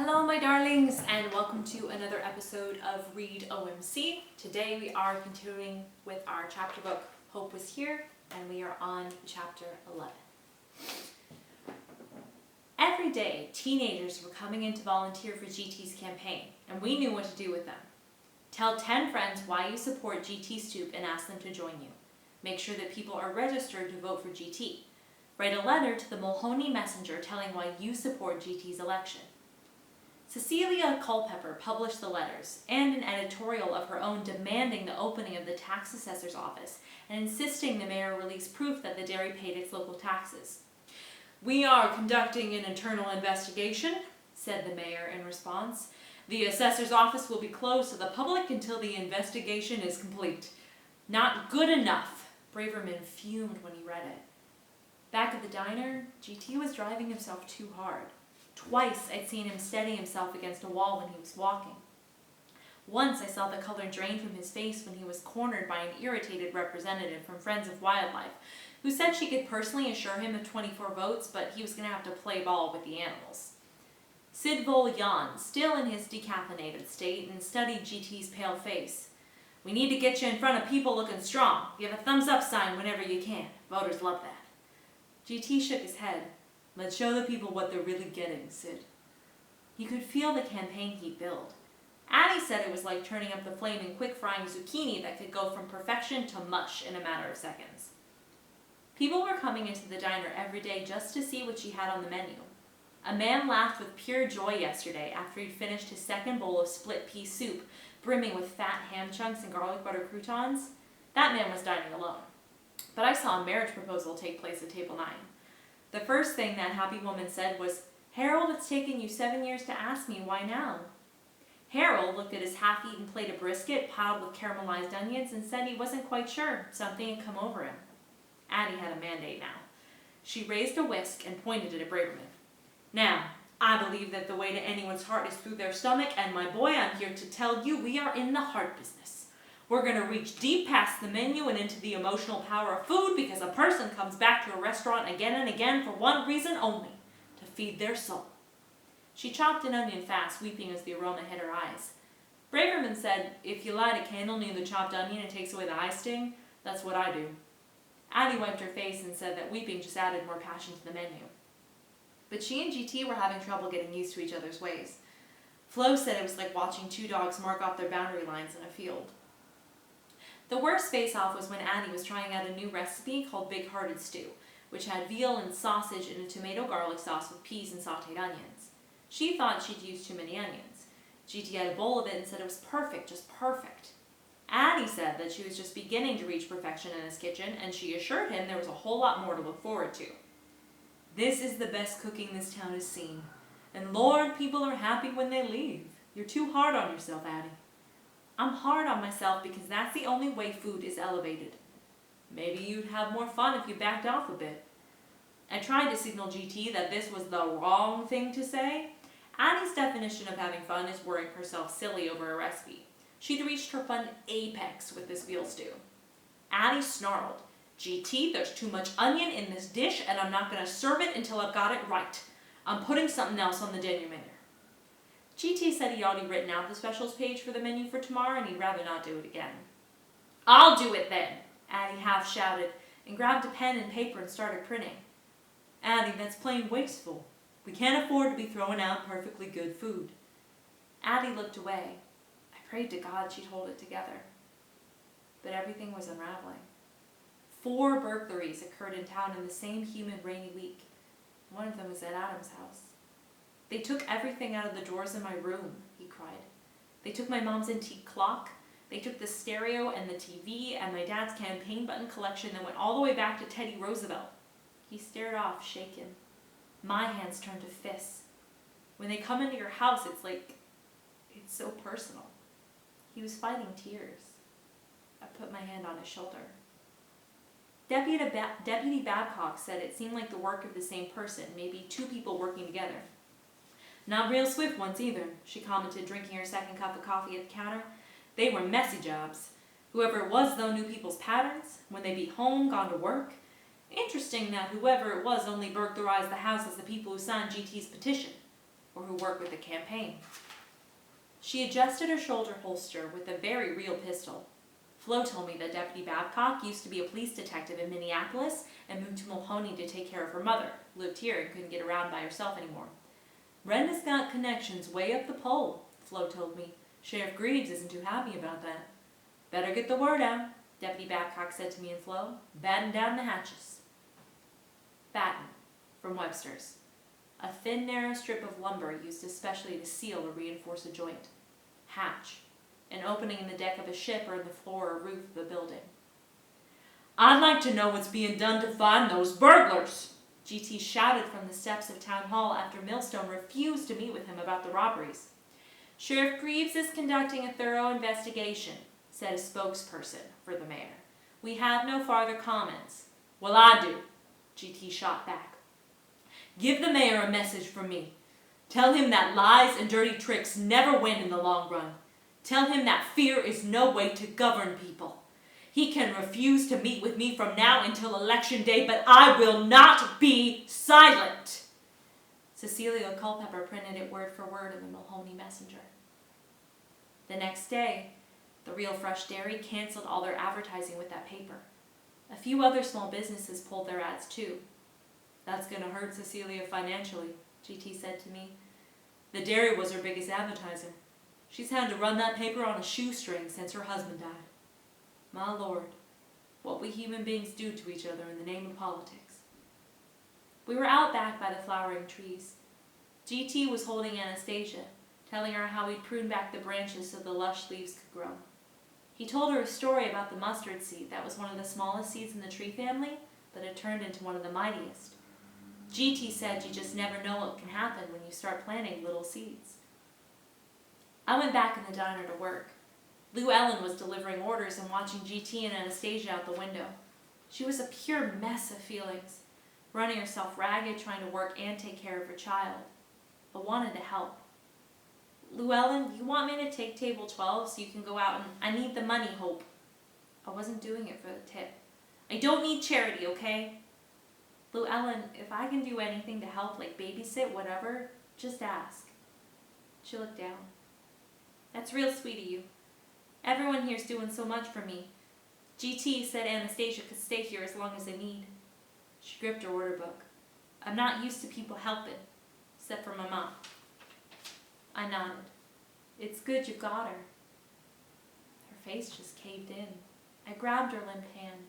Hello my darlings, and welcome to another episode of Read OMC. Today we are continuing with our chapter book, Hope Was Here, and we are on chapter 11. Every day, teenagers were coming in to volunteer for GT's campaign, and we knew what to do with them. Tell 10 friends why you support GT Stoop and ask them to join you. Make sure that people are registered to vote for GT. Write a letter to the Mulhoney Messenger telling why you support GT's election. Cecilia Culpepper published the letters and an editorial of her own demanding the opening of the tax assessor's office and insisting the mayor release proof that the dairy paid its local taxes. "We are conducting an internal investigation," said the mayor in response. "The assessor's office will be closed to the public until the investigation is complete." Not good enough. Braverman fumed when he read it. Back at the diner, GT was driving himself too hard. Twice I'd seen him steady himself against a wall when he was walking. Once I saw the color drain from his face when he was cornered by an irritated representative from Friends of Wildlife, who said she could personally assure him of 24 votes, but he was going to have to play ball with the animals. Sid Vol yawned, still in his decaffeinated state, and studied GT's pale face. "We need to get you in front of people looking strong. Give a thumbs up sign whenever you can. Voters love that." GT shook his head. "Let's show the people what they're really getting, Sid." You could feel the campaign heat build. Addie said it was like turning up the flame in quick-frying zucchini that could go from perfection to mush in a matter of seconds. People were coming into the diner every day just to see what she had on the menu. A man laughed with pure joy yesterday after he'd finished his second bowl of split pea soup, brimming with fat ham chunks and garlic butter croutons. That man was dining alone. But I saw a marriage proposal take place at table 9. The first thing that happy woman said was, "Harold, it's taken you 7 years to ask me, why now?" Harold looked at his half-eaten plate of brisket piled with caramelized onions and said he wasn't quite sure. Something had come over him. Addie had a mandate now. She raised a whisk and pointed it at Braverman. "Now, I believe that the way to anyone's heart is through their stomach, and my boy, I'm here to tell you we are in the heart business. We're going to reach deep past the menu and into the emotional power of food because a person comes back to a restaurant again and again for one reason only, to feed their soul." She chopped an onion fast, weeping as the aroma hit her eyes. Braverman said, "If you light a candle near the chopped onion, it takes away the eye sting. That's what I do." Addie wiped her face and said that weeping just added more passion to the menu. But she and GT were having trouble getting used to each other's ways. Flo said it was like watching two dogs mark off their boundary lines in a field. The worst face-off was when Addie was trying out a new recipe called Big Hearted Stew, which had veal and sausage in a tomato garlic sauce with peas and sautéed onions. She thought she'd used too many onions. GT had a bowl of it and said it was perfect, just perfect. Addie said that she was just beginning to reach perfection in his kitchen, and she assured him there was a whole lot more to look forward to. "This is the best cooking this town has seen. And Lord, people are happy when they leave. You're too hard on yourself, Addie." "I'm hard on myself because that's the only way food is elevated." "Maybe you'd have more fun if you backed off a bit." I tried to signal GT that this was the wrong thing to say. Addie's definition of having fun is worrying herself silly over a recipe. She'd reached her fun apex with this veal stew. Addie snarled, "GT, there's too much onion in this dish and I'm not going to serve it until I've got it right. I'm putting something else on the denouement." GT said he'd already written out the specials page for the menu for tomorrow and he'd rather not do it again. "I'll do it then," Addie half shouted and grabbed a pen and paper and started printing. "Addie, that's plain wasteful. We can't afford to be throwing out perfectly good food." Addie looked away. I prayed to God she'd hold it together. But everything was unraveling. 4 burglaries occurred in town in the same humid rainy week. One of them was at Adam's house. "They took everything out of the drawers in my room," he cried. "They took my mom's antique clock. They took the stereo and the TV and my dad's campaign button collection that went all the way back to Teddy Roosevelt." He stared off, shaken. My hands turned to fists. "When they come into your house, it's so personal." He was fighting tears. I put my hand on his shoulder. Deputy Babcock said it seemed like the work of the same person, maybe 2 people working together. "Not real swift ones either," she commented, drinking her second cup of coffee at the counter. "They were messy jobs. Whoever it was, though, knew people's patterns, when they'd be home, gone to work. Interesting that whoever it was only burglarized the house as the people who signed GT's petition. or who work with the campaign. She adjusted her shoulder holster with a very real pistol. Flo told me that Deputy Babcock used to be a police detective in Minneapolis and moved to Mulhoney to take care of her mother, who lived here and couldn't get around by herself anymore. Brenda's got connections way up the pole, Flo told me. Sheriff Greaves isn't too happy about that. Better get the word out, Deputy Babcock said to me and Flo. Batten down the hatches. Batten, from Webster's. A thin, narrow strip of lumber used especially to seal or reinforce a joint. Hatch, an opening in the deck of a ship or in the floor or roof of a building. I'd like to know what's being done to find those burglars, GT shouted from the steps of Town Hall after Millstone refused to meet with him about the robberies. Sheriff Greaves is conducting a thorough investigation, said a spokesperson for the mayor. We have no farther comments. Well, I do, GT shot back. Give the mayor a message from me. Tell him that lies and dirty tricks never win in the long run. Tell him that fear is no way to govern people. He can refuse to meet with me from now until Election Day, but I will not be silent. Cecilia Culpepper printed it word for word in the Mulhoney Messenger. The next day, the Real Fresh Dairy canceled all their advertising with that paper. A few other small businesses pulled their ads too. That's going to hurt Cecilia financially, GT said to me. The dairy was her biggest advertiser. She's had to run that paper on a shoestring since her husband died. My Lord, what we human beings do to each other in the name of politics. We were out back by the flowering trees. GT was holding Anastasia, telling her how he'd pruned back the branches so the lush leaves could grow. He told her a story about the mustard seed that was one of the smallest seeds in the tree family, but had turned into one of the mightiest. GT said you just never know what can happen when you start planting little seeds. I went back in the diner to work. Lou Ellen was delivering orders and watching GT and Anastasia out the window. She was a pure mess of feelings, running herself ragged, trying to work and take care of her child, but wanted to help. Lou Ellen, you want me to take table 12 so you can go out and I need the money, Hope. I wasn't doing it for the tip. I don't need charity, okay? Lou Ellen, if I can do anything to help, like babysit, whatever, just ask. She looked down. That's real sweet of you. Everyone here's doing so much for me. GT said Anastasia could stay here as long as I need. She gripped her order book. I'm not used to people helping, except for my mom. I nodded. It's good you got her. Her face just caved in. I grabbed her limp hand.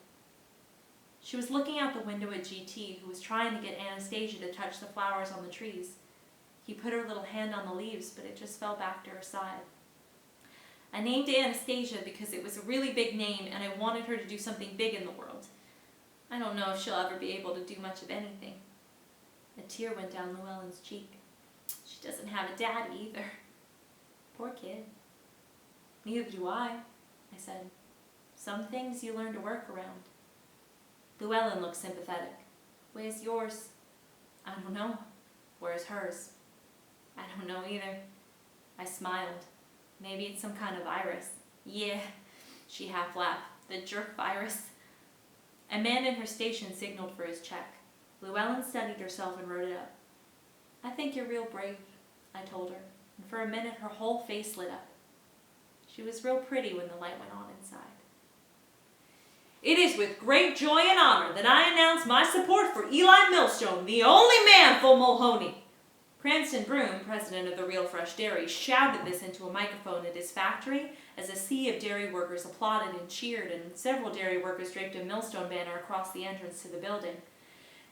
She was looking out the window at GT, who was trying to get Anastasia to touch the flowers on the trees. He put her little hand on the leaves, but it just fell back to her side. I named Anastasia because it was a really big name and I wanted her to do something big in the world. I don't know if she'll ever be able to do much of anything. A tear went down Llewellyn's cheek. She doesn't have a dad either. Poor kid. Neither do I said. Some things you learn to work around. Llewellyn looked sympathetic. Where's yours? I don't know. Where's hers? I don't know either. I smiled. Maybe it's some kind of virus. Yeah, she half laughed. The jerk virus. A man in her station signaled for his check. Llewellyn steadied herself and wrote it up. I think you're real brave, I told her, and for a minute her whole face lit up. She was real pretty when the light went on inside. It is with great joy and honor that I announce my support for Eli Millstone, the only man for Mulhoney. Cranston Broom, president of the Real Fresh Dairy, shouted this into a microphone at his factory as a sea of dairy workers applauded and cheered, and several dairy workers draped a Millstone banner across the entrance to the building.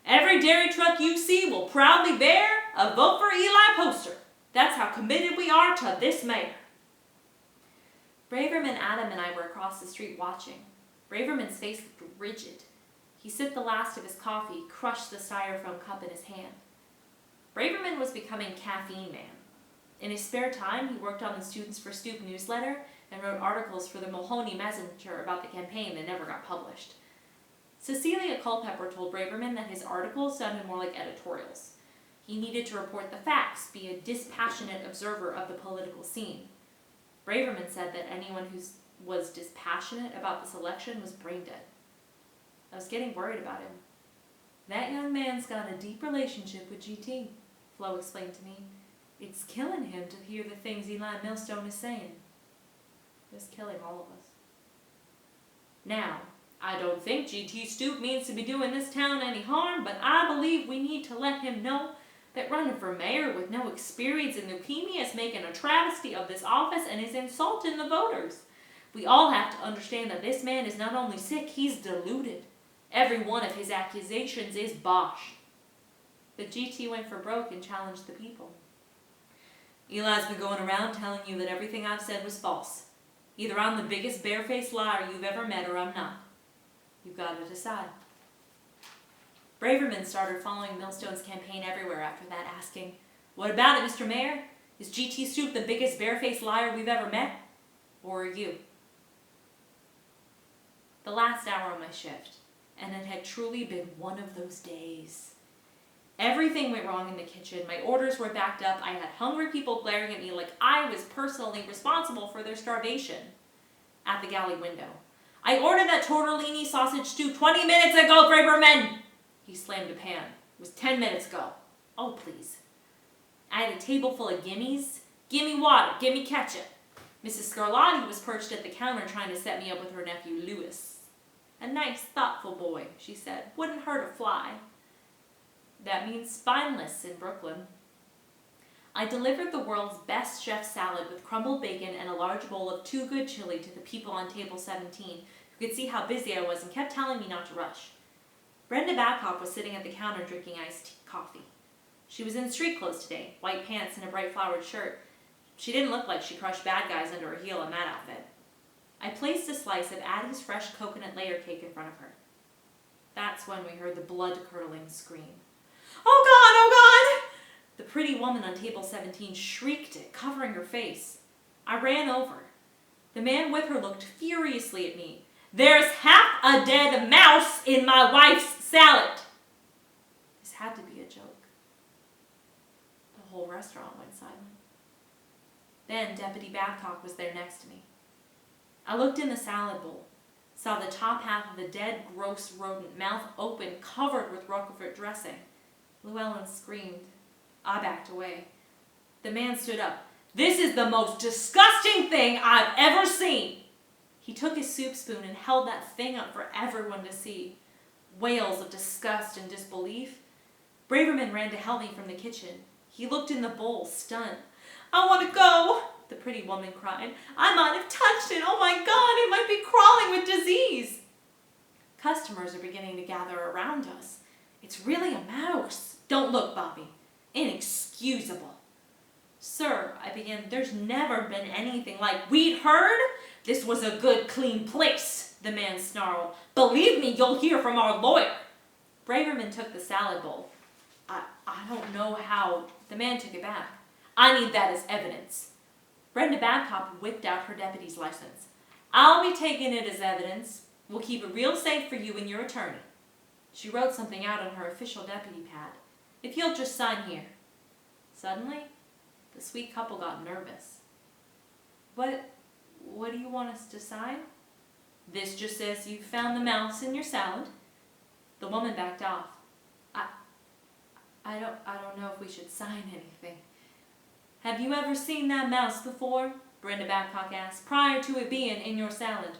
Every dairy truck you see will proudly bear a Vote for Eli poster. That's how committed we are to this mayor. Braverman Adam and I were across the street watching. Braverman's face looked rigid. He sipped the last of his coffee, crushed the styrofoam cup in his hand. Braverman was becoming caffeine man. In his spare time, he worked on the Students for Stoop newsletter and wrote articles for the Mulhoney Messenger about the campaign that never got published. Cecilia Culpepper told Braverman that his articles sounded more like editorials. He needed to report the facts, be a dispassionate observer of the political scene. Braverman said that anyone who was dispassionate about this election was brain dead. I was getting worried about him. That young man's got a deep relationship with GT, Flo explained to me. It's killing him to hear the things Eli Millstone is saying. It's killing all of us. Now, I don't think G.T. Stoop means to be doing this town any harm, but I believe we need to let him know that running for mayor with no experience in leukemia is making a travesty of this office and is insulting the voters. We all have to understand that this man is not only sick, he's deluded. Every one of his accusations is bosh. But G.T. went for broke and challenged the people. Eli's been going around telling you that everything I've said was false. Either I'm the biggest barefaced liar you've ever met or I'm not. You've got to decide. Braverman started following Millstone's campaign everywhere after that, asking, "What about it, Mr. Mayor? Is G.T. Stoop the biggest barefaced liar we've ever met? Or are you?" The last hour of my shift, and it had truly been one of those days. Everything went wrong in the kitchen. My orders were backed up. I had hungry people glaring at me like I was personally responsible for their starvation. At the galley window, "I ordered that tortellini sausage stew 20 minutes ago, Braverman!" He slammed a pan. "It was 10 minutes ago." "Oh, please." I had a table full of gimmies. "Gimme water, gimme ketchup." Mrs. Scarlatti was perched at the counter trying to set me up with her nephew, Louis. "A nice, thoughtful boy," she said. "Wouldn't hurt a fly." That means spineless in Brooklyn. I delivered the world's best chef salad with crumbled bacon and a large bowl of Too Good chili to the people on table 17, who could see how busy I was and kept telling me not to rush. Brenda Babcock was sitting at the counter drinking iced coffee. She was in street clothes today, white pants and a bright flowered shirt. She didn't look like she crushed bad guys under her heel in that outfit. I placed a slice of Addie's fresh coconut layer cake in front of her. That's when we heard the blood-curdling scream. "Oh God, oh God!" The pretty woman on table 17 shrieked it, covering her face. I ran over. The man with her looked furiously at me. "There's half a dead mouse in my wife's salad!" This had to be a joke. The whole restaurant went silent. Then Deputy Babcock was there next to me. I looked in the salad bowl, saw the top half of a dead, gross rodent, mouth open, covered with Roquefort dressing. Llewellyn screamed. I backed away. The man stood up. "This is the most disgusting thing I've ever seen!" He took his soup spoon and held that thing up for everyone to see. Wails of disgust and disbelief. Braverman ran to help me from the kitchen. He looked in the bowl, stunned. "I want to go," the pretty woman cried. "I might have touched it. Oh my God, it might be crawling with disease." Customers are beginning to gather around us. "It's really a mouse." "Don't look, Bobby. Inexcusable." "Sir," I began, "there's never been anything like—" "We'd heard this was a good, clean place," the man snarled. "Believe me, you'll hear from our lawyer." Braverman took the salad bowl. I don't know how. The man took it back. "I need that as evidence." Brenda Babcock whipped out her deputy's license. "I'll be taking it as evidence. We'll keep it real safe for you and your attorney." She wrote something out on her official deputy pad. "If you'll just sign here." Suddenly, the sweet couple got nervous. What do you want us to sign?" "This just says you found the mouse in your salad." The woman backed off. I don't know if we should sign anything." "Have you ever seen that mouse before?" Brenda Babcock asked, "prior to it being in your salad?"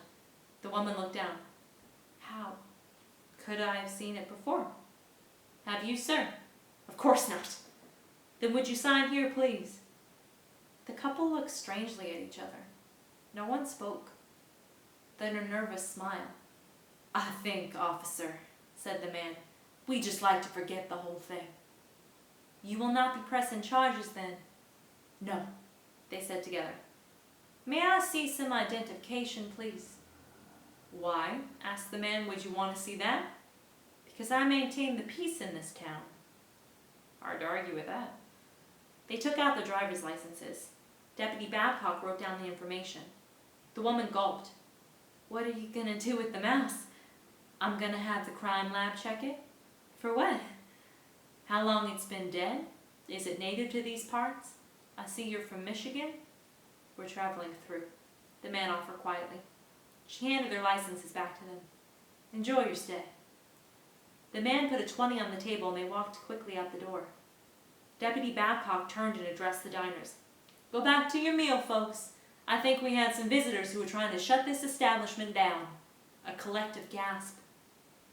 The woman looked down. "How could I have seen it before?" "Have you, sir?" "Of course not." "Then would you sign here, please?" The couple looked strangely at each other. No one spoke. Then a nervous smile. "I think, officer," said the man, "we just like to forget the whole thing." "You will not be pressing charges then?" "No," they said together. "May I see some identification, please?" "Why?" asked the man. "Would you want to see that?" "Because I maintain the peace in this town." Hard to argue with that. They took out the driver's licenses. Deputy Babcock wrote down the information. The woman gulped. "What are you going to do with the mouse?" "I'm going to have the crime lab check it." "For what?" "How long it's been dead? Is it native to these parts? I see you're from Michigan." "We're traveling through," the man offered quietly. She handed their licenses back to them. "Enjoy your stay." The man put a 20 on the table and they walked quickly out the door. Deputy Babcock turned and addressed the diners. "Go back to your meal, folks. I think we had some visitors who were trying to shut this establishment down." A collective gasp.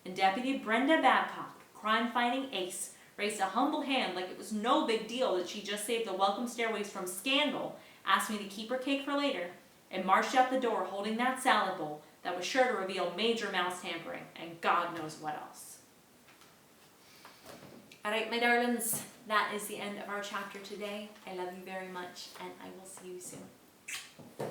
And Deputy Brenda Babcock, crime-fighting ace, raised a humble hand like it was no big deal that she just saved the Welcome Stairways from scandal, asked me to keep her cake for later, and marched out the door holding that salad bowl that was sure to reveal major mouse tampering and God knows what else. Alright, my darlings, that is the end of our chapter today. I love you very much, and I will see you soon.